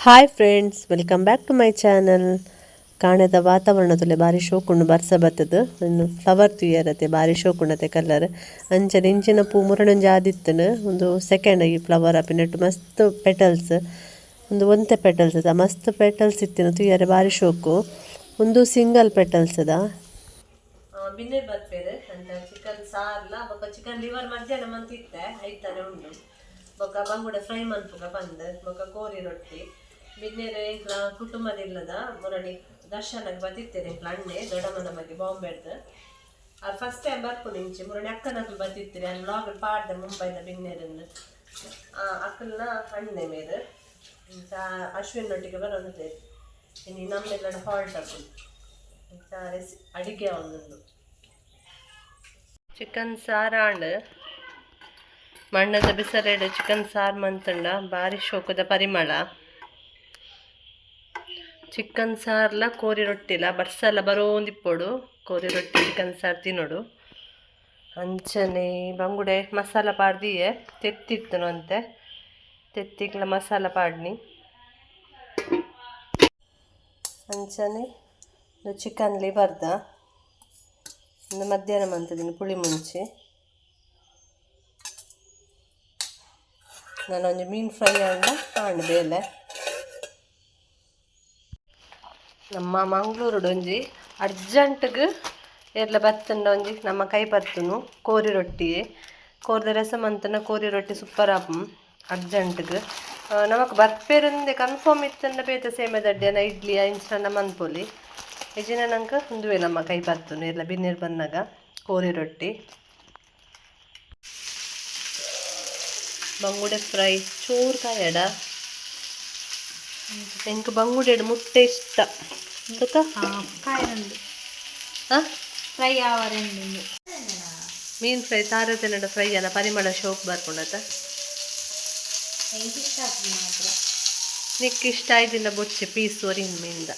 Hi friends, welcome back to my channel. ಕಾಣದ ವಾತಾವರಣದಲ್ಲಿ ಭಾರಿ ಶೋಕುಂಡು ಬರ್ಸ ಬತ್ತದು ಇನ್ನು ಫ್ಲವರ್ ತುಯ್ಯರತೆ ಭಾರಿ ಶೋಕುಂಡತೆ ಕಲರ್ ಅಂಚನೆ ಇಂಚಿನ ಪೂ ಮುರಣಂಜಿ ಆದಿತ್ತನು ಒಂದು ಸೆಕೆಂಡ್ ಈ ಫ್ಲವರ್ ಅಪಿನಟ್ಟು ಮಸ್ತ್ ಪೆಟಲ್ಸ್ ಒಂದು ಒಂತೆ ಪೆಟಲ್ಸ್ ಅದ ಮಸ್ತ್ ಪೆಟಲ್ಸ್ ಇತ್ತಿನ ತುಯ್ಯರೆ ಭಾರಿ ಶೋಕು ಒಂದು ಸಿಂಗಲ್ ಪೆಟಲ್ಸ್ ಅದ ಬಿನ್ನೆ ಬರ್ಪೇರು ಅಂತ ಚಿಕನ್ ಸಾರ್ಲ ಬೊಕ್ಕ ಚಿಕನ್ ಲಿವರ್ ಮಧ್ಯಾಹ್ನ ಮಂತಿತ್ತೆ ಐತಾನೆ ಉಂಡು ಬೊಕ್ಕ ಬಂಗುಡೆ ಫ್ರೈ ಮನ್ಪುಗ ಬಂದು ಬೊಕ್ಕ ಕೋರಿ ರೊಟ್ಟಿ ಬಿನ್ನೆರೆ ಕುಟುಂಬದಿಲ್ಲದ ಮುರಣಿ ದರ್ಶನಕ್ಕೆ ಬತ್ತಿತ್ತೇನೆ ಅಣ್ಣೆ ದೊಡ್ಡಮ್ಮನ ಬಗ್ಗೆ ಬಾಂಬೆಡ್ದು ಅದು ಫಸ್ಟ್ ಟೈಮ್ ಬರ್ಕೊಂಡು ಇಂಚೆ ಮುರಣಿ ಅಕ್ಕನಕ್ಲು ಬತ್ತಿತ್ತೀರಿ ಅಲ್ಲಿ ಬ್ಲಾಗ್ ಪಾಡ್ದೆ ಮುಂಬೈನ ಬಿನ್ನೇರನ್ನು ಅಕ್ಕಲ್ನ ಅಣ್ಣೆ ಮೇರೆ ಅಶ್ವಿನೊಟ್ಟಿಗೆ ಬರೋದು ಇನ್ನು ನಮ್ಮೆಲ್ಲ ಹಾಲ್ಟ್ ಹಾಕೊಂಡು ಅಡಿಗೆ ಒಂದೊಂದು ಚಿಕನ್ ಸಾರಾಂಡ್ ಮಣ್ಣದ ಬಿಸಲೆಡೆ ಚಿಕನ್ ಸಾರು ಮಂತಂಡ ಭಾರಿ ಶೋಕದ ಪರಿಮಳ ಚಿಕನ್ ಸಾರ್ಲ ಕೋರಿ ರೊಟ್ಟಿಲ ಬರ್ಸಲ್ಲ ಬರೋಂದಿಪ್ಪೋಡು ಕೋರಿ ರೊಟ್ಟಿ ಚಿಕನ್ ಸಾರು ತಿನ್ನೋಡು ಅಂಚನೆ ಬಂಗುಡೆ ಮಸಾಲ ಪಾಡ್ದಿಯೇ ತೆತ್ತಿತ್ತನು ಅಂತೆ ತೆತ್ತಿಕ್ಲ ಮಸಾಲ ಪಾಡ್ನಿ ಅಂಚನೆ ಚಿಕನ್ ಲಿವರ್ದ ಒಂದು ಮಧ್ಯಾಹ್ನ ಮಂತದಿನ ಪುಳಿ ಮುಂಚಿ ನಾನೊಂದು ಮೀನು ಫ್ರೈ ಆಂಡ್ ಬೇಲೆ ನಮ್ಮ ಮಂಗಳೂರು ಒಂಜಿ ಅರ್ಜೆಂಟ್ಗೆ ಎಲ್ಲ ಬತ್ತಂಡ ಒಂಜಿ ನಮ್ಮ ಕೈ ಬರ್ತನು ಕೋರಿ ರೊಟ್ಟಿ ಕೋರಿದ ರಸಮ್ ಅಂತನ ಕೋರಿ ರೊಟ್ಟಿ ಸೂಪರ್ ಆಪು ಅರ್ಜೆಂಟ್ಗೆ ನಮಕ್ ಬರ್ಪೇರಂದೆ ಕನ್ಫರ್ಮ್ ಇತ್ತಂಡ ಬೇತ ಸೇಮೆ ದಡ್ಡಿಯನ ಇಡ್ಲಿ ಇಂಚನ ಮನ್ಪೊಲಿ ಇಜಿನ ನಂಗೆ ಒಂದುವೆ ನಮ್ಮ ಕೈ ಬರ್ತನು ಎಲ್ಲ ಬಿನ್ನೀರು ಬಂದಾಗ ಕೋರಿ ರೊಟ್ಟಿ ಬಂಗುಡೆ ಫ್ರೈ ಚೂರು ಕಾಯಡ എനിക്ക് ಬಂಗುಡೆ ಮುಟ್ಟೆ ಇಷ್ಟ ಅದಕ್ಕೆ ಫ್ರೈ ಆವರೆಂಡು ಮೀನು ಫ್ರೈ ತಾರತೆನಡ ಫ್ರೈ ಅನ್ನ ಪರಿಮಳ ಶೋಕ್ ಬರ್ಕೊಂಡತ ನಿಕ್ಕೆ ಇಷ್ಟ ಆಯ್ದಿನ ಬೊಚ್ಚೆ ಪೀಸ್ ಒರಿನ್ ಮೀನ್ದ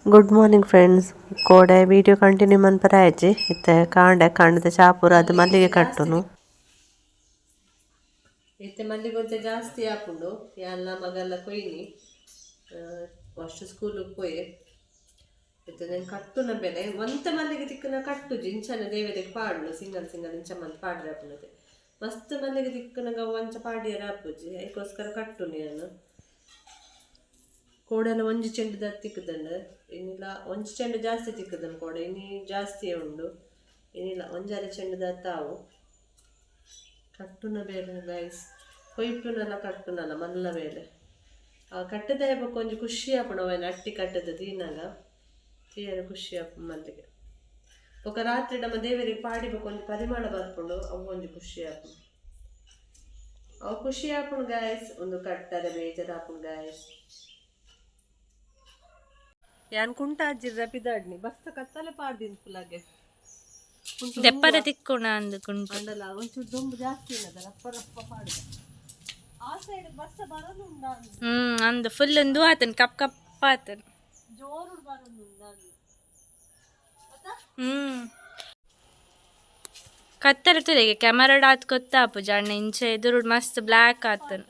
ಗುಡ್ ಮಾರ್ನಿಂಗ್ ಫ್ರೆಂಡ್ಸ್ ಕೋಡೆ ವಿಡಿಯೋ ಕಂಟಿನ್ಯೂ ಮನ್ಪರ ಆಯ್ಜಿ ಇತ್ತೆ ಕಾಂಡದ ಚಾಪುರ ಅದು ಮಲ್ಲಿಗೆ ಕಟ್ಟುನು ಇತ್ತೆ ಮಲ್ಲಿಗೆ ಒಂತೆ ಜಾಸ್ತಿ ಆಪುಂಡು ಎಲ್ಲ ಮಗಲ್ಲ ಕೊಯ್ನಿ ಅಷ್ಟು ಸ್ಕೂಲಿಗೆ ಪೋಯೆ ಇತ್ತೆ ನಾನು ಕಟ್ಟುನ ಬೆಲೆ ಒಂತ ಮಲ್ಲಿಗೆ ತಿಕ್ಕನ ಕಟ್ಟು ಇಂಚನ ದೇವರಿಗೆ ಪಾಡ್ಲು ಸಿಂಗಲ್ ಇಂಚ ಮಂತ್ ಪಾಡ್ರೆ ಆಪುನತೆ ಮಸ್ತ್ ಮಲ್ಲಿಗೆ ತಿಕ್ಕನಾಗ ಒಂಚ ಪಾಡ್ಯರ ಆಪುಜಿ ಅದಕ್ಕೋಸ್ಕರ ಕಟ್ಟು ನಾನು ಕೋಡೆಲ್ಲ ಒಂಜಿ ಚೆಂಡು ತಿಕ್ಕದಂಡ ಇನ್ನಿಲ್ಲ ಒಂಜಿ ಚೆಂಡು ಜಾಸ್ತಿ ತಿಕ್ಕದನ್ ಕೋಡೆ ಇನ್ನಿ ಜಾಸ್ತಿಯೇ ಉಂಡು ಇನ್ನಿಲ್ಲ ಒಂಜಾರೆ ಚೆಂಡು ತಾವು ಕಟ್ಟುನ ಬೇರೆ ಗೈಸ್ ಕೊಯ್ಪುನೆಲ್ಲ ಕಟ್ಟುನಲ್ಲ ಮಲ್ಲ ಬೇರೆ ಕಟ್ಟದ ಹಬ್ಬಕ್ಕೆ ಒಂಜಿ ಖುಷಿ ಆಪುಣವೇನು ಅಟ್ಟಿ ಕಟ್ಟದ ತಿನ್ನಾಗ ತೀರ ಖುಷಿ ಆಪು ಮಲ್ಲಿಗೆ ಬೊಕ ರಾತ್ರಿ ನಮ್ಮ ದೇವರಿಗೆ ಪಾಡಿಬೇಕು ಒಂದು ಪರಿಮಳ ಬರ್ಕೊಂಡು ಅವು ಒಂದು ಖುಷಿ ಆಪು ಅವು ಖುಷಿ ಆಪುಣ್ ಗಾಯಸ್ ಒಂದು ಕಟ್ಟರೆ ಬೇಜಾರು ಆಪುಣ್ ಗಾಯಸ್ ಯಾನ್ ಕುಂಟ ಅಜ್ಜಿರ ಪಿದಾಡ್ನಿ ಬಸ್ತ ಕತ್ತಲೆ ಪಾಡ್ದಿನ್ ಪುಲಾಗೆ ದೆಪ್ಪರ ತಿಕ್ಕೋಣ ಅಂದು ಕುಂಟ ಅಂಡಲ್ಲ ಒಂಚೂರು ದೊಂಬು ಜಾಸ್ತಿ ಏನದ ರಪ್ಪ ರಪ್ಪ ಪಾಡಿದ ಆ ಸೈಡ್ ಬಸ್ಸ ಬರೋದು ಉಂಡ ಅಂದು ಫುಲ್ ಒಂದು ಆತನ್ ಕಪ್ ಕಪ್ ಆತನ್ ಜೋರು ಬರೋದು ಉಂಡ ಕತ್ತಲ ತುಲೆಗೆ ಕ್ಯಾಮರಾಡ್ ಆತ್ ಗೊತ್ತಾಪು ಜಾಣ ಇಂಚೆ ಎದುರು ಮಸ್ತ್ ಬ್ಲ್ಯಾಕ್ ಆತನ್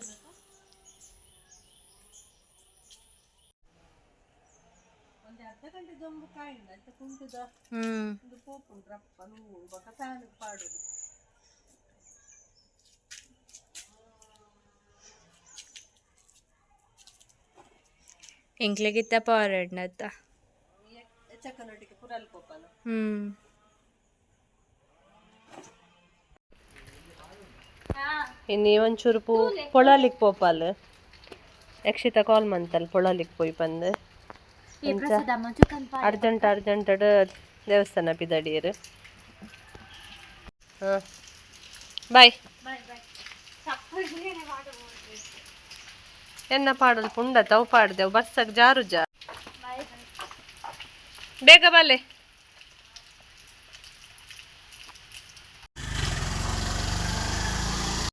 ಎಂಕ್ಲೆಗಿತ್ತ ಪಾರಡ್ನತ್ತ ಇನ್ನು ಒಂಚೂರು ಪೊಳಲಿಕ್ ಪೋಪಾಲ್ ಯಕ್ಷಿತ ಕಾಲ್ ಮಂತಲ್ ಪೊಳಲಿಕ್ ಪೋಯ್ ಬಂದು ಅರ್ಜೆಂಟ್ ದೇವಸ್ಥಾನ ಪಿದಡಿಯರು ಬಾಯ್ ಎನ್ನ ಪಾಡಲ್ ಪುಂಡ ತವು ಪಾಡ್ದೆವು ಬಸ್ಸಕ್ ಜಾರು ಜಾ ಬೇಗ ಬಲೆ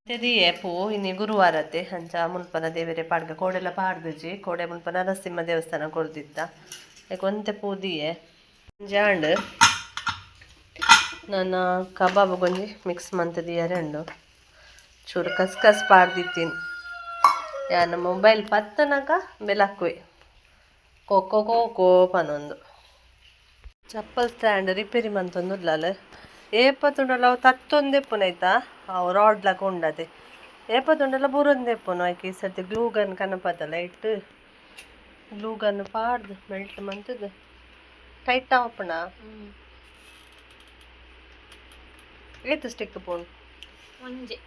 ತೆದಿಯೆ ಪೂ ಇನ್ನಿ ಗುರುವಾರತೆ ಅಂಚ ಮುಲ್ಪನ ದೇವರೆ ಪಾಡ್ಗ ಕೋಡೆಲ್ಲ ಪಾಡ್ದುಜಿ ಕೋಡೆ ಮುಲ್ಪ ನರಸಿಂಹ ದೇವಸ್ಥಾನ ಕೊಡ್ದಿತ್ತ ಯಾಕೆ ಒಂತೆ ಪೂದಿಯೆ ಜಾಂಡ್ ನಾನು ಕಬಾಬ್ ಗೊಂಜಿ ಮಿಕ್ಸ್ ಮಂತದಿಯರೆ ಉಂಡು ಚೂರು ಕಸ್ ಪಾಡ್ದಿತ್ತೀನಿ ಯಾನ ಮೊಬೈಲ್ ಪತ್ತನಕ ಬೆಲಕ್ವೆ ಕೋಕೋ ಪನೊಂದು ಚಪ್ಪಲ್ ಸ್ಟ್ಯಾಂಡ್ ರಿಪೇರಿ ಮಂತೊಂದುಲ್ಲ ಏಪತ್ತುಂಡಲ್ಲ ಅವು ತತ್ತೊಂದೆಪ್ಪುನೈತಾ ಅವು ರಾಡ್ಲಕ ಉಂಡದೆ ಏಪತ್ತುಂಡಲ್ಲ ಬುರೊಂದೆಪ್ಪುನು ಆಯ್ಕೆ ಈ ಸರ್ತಿ ಗ್ಲೂ ಗನ್ ಕನಪದಲ್ಲ ಇಟ್ಟು ಗ್ಲೂ ಗನ್ ಪಾಡ್ದು ಮೆಲ್ಟ್ ಮಂತದ್ದು ಟೈಟ್ ಆಪಣ ಏತು ಸ್ಟಿಕ್ ಪೋಣ್ ಒಂಜೆ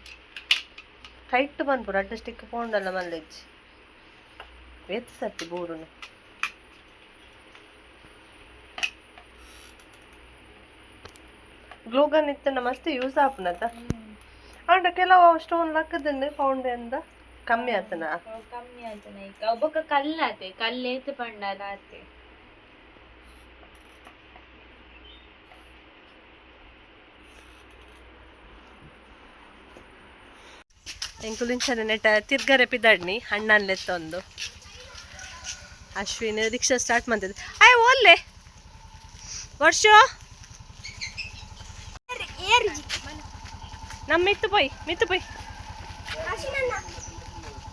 ಟೈಟ್ ಬಂದ್ಪುರ ಅಡ್ಡ ಸ್ಟಿಕ್ ಪೋಂಡಲ್ಲ ಮಲ್ಲೆಜ್ಜಿ ಏತು ಸರ್ತಿ ಬೂರುನು ಗ್ಲೂಗನ್ ಇತ್ತನ ಮಸ್ತ್ ಯೂಸ್ ಆಪುನತ ಅಂಡ ಕೆಲವು ಸ್ಟೋನ್ ಲಕ್ಕದಂಡು ಪೌಂಡ್ ಅಂದ ಕಮ್ಮಿ ಆತನ ಕಮ್ಮಿ ಆತನ ಈಗ ಒಬ್ಬಕ್ಕ ಕಲ್ಲಾತೆ ಕಲ್ಲೇತು ಪಂಡಾತೆ ಎಂಕುಲಿಂಚನೆ ನೆಟ ತಿರ್ಗರೆ ಪಿದಾಡ್ನಿ ಅಣ್ಣನ್ಲೆತ್ತೊಂದು ಅಶ್ವಿನ್ ರಿಕ್ಷಾ ಸ್ಟಾರ್ಟ್ ಮಾಡ್ತಿದ್ದೆ ಆಯ್ ಓಲ್ಲೆ ವರ್ಷ ನಮ್ಮ ಮಿತ್ತು ಪೋಯ್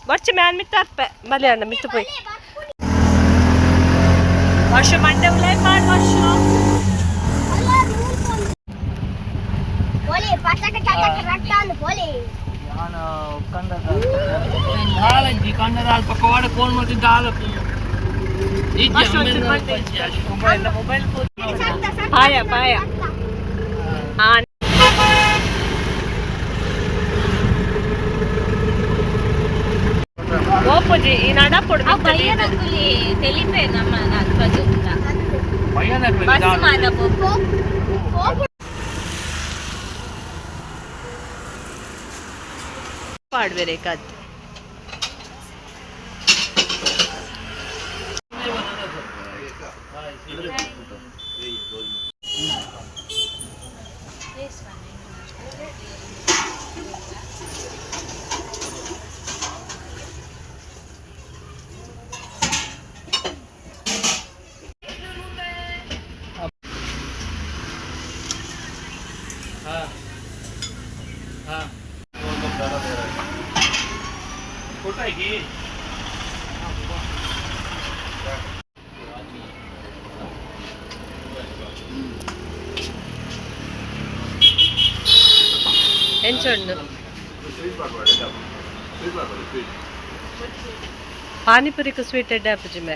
ಬರ್ಚಿ ಮ್ಯಾನ್ ಮಿತ್ತು ಅಪ್ಪ ಬಲೆ ಅಣ್ಣ ಮಿತ್ತು ಪೋಯ್ ವರ್ಷ ಮಂಡೆ ಉಲೈ ಮಾಡ್ ವರ್ಷ ಪಾಯ ಓಪುಜಿ ಈ ನಡ ಕೊಡು ಭಯನಕುಲಿ ತೆಲಿಪೆ ನಮ್ಮ ನಾಲ್ಕು ಬಸ್ ಮಾನಪು ಪಾಡ್ಬೇರೆ ಕತ್ ಎಂಚುಂಡು ಪಾನಿಪುರಿಕು ಸ್ವೀಟ್ ಎಡ್ಡೆ ಆಪುಜಿ ಮೇ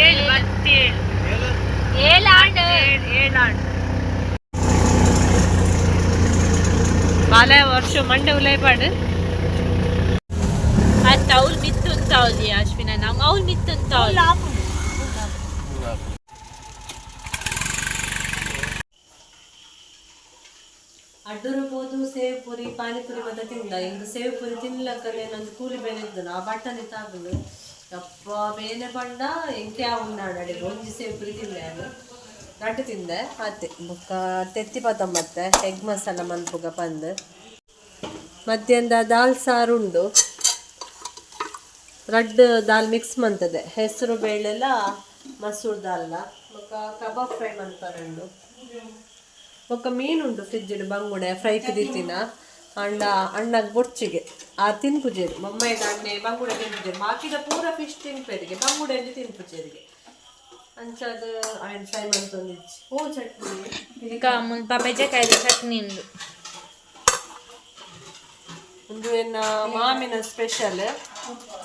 ಏಳು ಬತ್ತಿ ಏಳಾಂಡ್ ಬಾಲೆ ವರ್ಷ ಮಂಡೆ ಉಲೈಪಾಡು ಅದು ಅವ್ರು ಮಿತ್ತು ಅಂತಾವಲ್ಲಿ ಅಶ್ವಿನ ನಾವು ಅವ್ರು ಮಿತ್ತು ಅಂತಾವಲ್ಲಿ ಅಡ್ಡೂರು ಹೋದು ಸೇವ್ ಪುರಿ ಪಾನಿಪುರಿ ಮತ್ತೆ ತಿಂದ ಇಂದು ಸೇವ್ ಪುರಿ ತಿನ್ಲಕ್ಕನೆ ನಂದು ಕೂಲಿ ಬೇನೆ ಇದ್ದನು ಆ ಬಟ್ಟನೆ ತಾಗುದು ಅಪ್ಪ ಬೇನೆ ಪಂಡ ಎಂಕೆ ಉಂಡಾಡಿ ಒಂಜಿ ಸೇವ್ ಪುರಿ ತಿಂದೆ ಅದು ರಡ್ಡು ತಿಂದೆ ಅತ್ತೆ ಬುಕ್ಕ ತೆತ್ತಿ ಪತ್ತೊಂಬತ್ತೆ ಎಗ್ ಮಸಾಲ ಮನ್ಪುಗ ಪಂದು ಮಧ್ಯಾಹ್ನದ ದಾಲ್ ಸಾರು ಉಂಡು ರಡ್ಡು ದಾಲ್ ಮಿಕ್ಸ್ ಮಂತದೆ ಹೆಸರು ಬೇಳೆಲ್ಲ ಮಸೂರ್ ದಾಲ್ನ ಬೊಕ್ಕ ಕಬಾಬ್ ಫ್ರೈ ಮನ್ಪರುಂಡು ಬೊಕ್ಕ ಮೀನುಂಡು ಫ್ರಿಡ್ಜ್ ಬಂಗುಡೆ ಫ್ರೈಕ್ ದಿತ್ತಿನ ಅಂಡ ಅಣ್ಣಗೆ ಬೊಚ್ಚಿಗೆ ಆ ತಿನ್ಪುಜೇರು ಮಮ್ಮೈದ ಅಣ್ಣೆ ಬಂಗುಡೆ ತಿನ್ಪುಜೇರು ಬಾಕಿದ ಪೂರ ಫಿಶ್ ತಿನ್ಪೇರಿಗೆ ಬಂಗುಡೆಯಲ್ಲಿ ತಿನ್ಪುಜೇರಿಗೆ ಅಂಚದು ಆಯ್ತು ಫ್ರೈ ಮಂತೊಂದಿಚ್ಚಿ ಹೂ ಚಟ್ನಿ ಈಗ ಮುಲ್ಪ ಬೆಜೆಕಾಯಿ ಚಟ್ನಿ ಉಂಡು ಒಂದು ಏನು ಮಾಮಿನ ಸ್ಪೆಷಲ್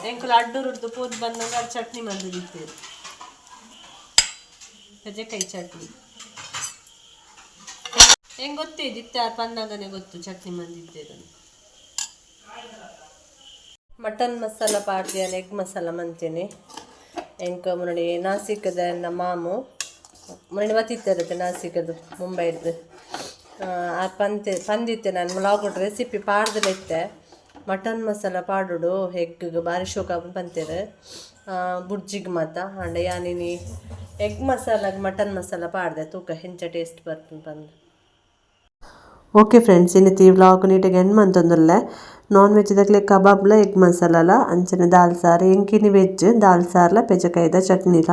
ಎಂಕುಲ ಅಡ್ಡೂರದ್ದು ಪೂದ್ ಬಂದಾಗ ಚಟ್ನಿ ಮಂದು ದಿತ್ತೇರು ಬೆಜೆಕಾಯಿ ಚಟ್ನಿ ಹೆಂಗೆ ಗೊತ್ತೇ ದಿತ್ತೆ ಪನ್ನಾಗನೆ ಗೊತ್ತು ಚಟ್ನಿ ಮಂದಿದ್ದೇರು ಮಟನ್ ಮಸಾಲ ಪಾಡ್ದಿಯಲ್ಲ ಎಗ್ ಮಸಾಲ ಮಂತೀನಿ ಎಂಕ ಮುನ್ನಡಿ ನಾಸಿಕದ ಮಾಮು ಮುನ್ನಡಿ ಬತ್ತಿತ್ತಿರುತ್ತೆ ನಾಸಿಕದು ಮುಂಬೈದು ಆ ಪಂದಿತ್ತೆ ನಾನು ವ್ಲಾಗ್ ರೆಸಿಪಿ ಪಾಡ್ದಲಿತ್ತೆ ಮಟನ್ ಮಸಾಲ ಪಾಡುಡು ಎಗ್ಗ್ ಬಾರಿ ಶೋಕ ಪಂತೇರು ಬುರ್ಜಿಗ್ ಮಾತ ಅಂಡ ಯಾನಿನಿ ಎಗ್ ಮಸಾಲಾಗ ಮಟನ್ ಮಸಾಲ ಪಾಡ್ದೆ ತೂಕ ಹೆಂಚ ಟೇಸ್ಟ್ ಬರ್ತದೆ ಬಂದು. ಓಕೆ ಫ್ರೆಂಡ್ಸ್, ಇನ್ನಿತ್ತು ಈ ವ್ಲಾಗ್ ನೀಟಾಗಿ ಎಂಡ್ ಮಂತೊಂದುಲ್ಲೆ. ನಾನ್ ವೆಜ್ ದಕ್ಲೆ ಕಬಾಬ್ಲ ಎಗ್ ಮಸಾಲಲ ಅಂಚನೆ ದಾಲ್ ಸಾರು, ಎಂಕಿನಿ ವೆಜ್ ದಾಲ್ ಸಾರ್ಲ ಪೆಜಕಾಯ್ದ ಚಟ್ನಿಲ.